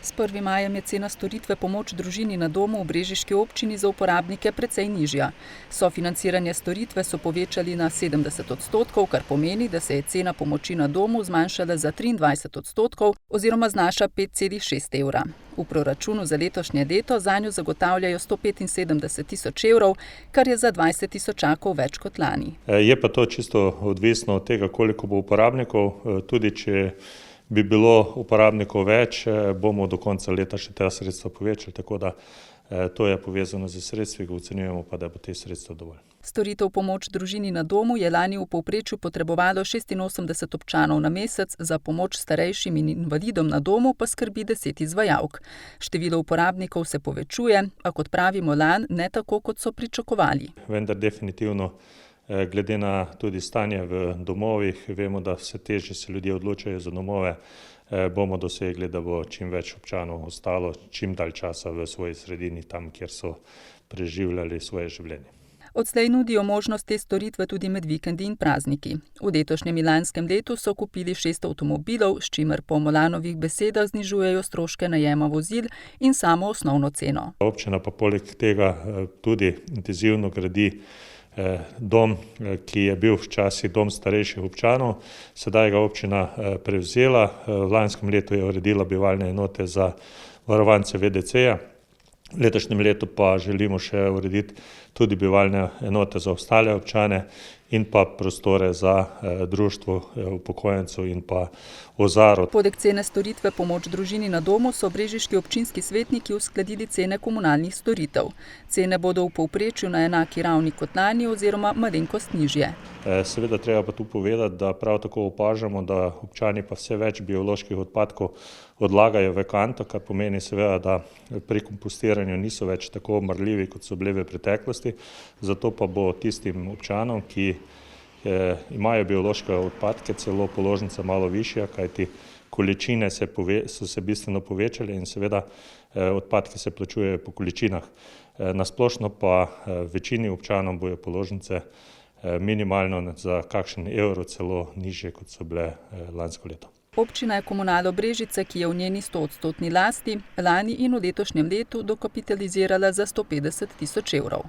S 1. majem je cena storitve pomoč družini na domu v brežiški občini za uporabnike precej nižja. Sofinanciranje storitve so povečali na 70%, kar pomeni, da se je cena pomoči na domu zmanjšala za 23% oziroma znaša 5,6 evra. V proračunu za letošnje leto zanjo zagotavljajo 175 tisoč evrov, kar je za 20 tisočakov več kot lani. Je pa to čisto odvisno od tega, koliko bo uporabnikov. Tudi če bi bilo uporabnikov več, bomo do konca leta še ta sredstva povečali, tako da to je povezano z sredstvi, ocenjujemo pa, da bo te sredstva dovolj. Storitev pomoč družini na domu je lani v povprečju potrebovalo 86 občanov na mesec, za pomoč starejšim in invalidom na domu pa skrbi 10 izvajalk. Število uporabnikov se povečuje, a kot pravimo lani, ne tako, kot so pričakovali. Vendar definitivno glede na tudi stanje v domovih, vemo, da vse težje se ljudje odločajo za domove, bomo dosegli, da bo čim več občanov ostalo čim dalj časa v svoji sredini, tam, kjer so preživljali svoje življenje. Odslej nudijo možnost te storitve tudi med vikendi in prazniki. V letošnjem in lanskem letu so kupili 6 avtomobilov, s čimer po Molanovih besedah znižujejo stroške najema vozil in samo osnovno ceno. Občina pa poleg tega tudi intenzivno gradi dom, ki je bil včasih dom starejših občanov, sedaj ga občina prevzela. V lanskem letu je uredila bivalne enote za varovance VDC-ja. V letošnjem letu pa želimo še urediti tudi bivalne enote za ostale občane in pa prostore za društvo upokojencev in pa Ozaro. Poleg cene storitve pomoč družini na domu so brežiški občinski svetniki uskladili cene komunalnih storitev. Cene bodo v povprečju na enaki ravni kot lani oziroma malenkost nižje. Seveda treba pa tu povedati, da prav tako opažamo, da občani pa vse več bioloških odpadkov odlagajo v kanto, kar pomeni seveda, da pri kompostiranju niso več tako marljivi, kot so bili v preteklosti. Zato pa bo tistim občanom, ki imajo biološke odpadke, celo položnica malo višja, kajti količine so se bistveno povečale in seveda odpadke se plačujejo po količinah. Na splošno pa večini občanom bojo položnice minimalno za kakšen evro celo nižje, kot so bile lansko leto. Občina je Komunalo Brežice, ki je v njeni 100-odstotni lasti, lani in v letošnjem letu dokapitalizirala za 150 tisoč evrov.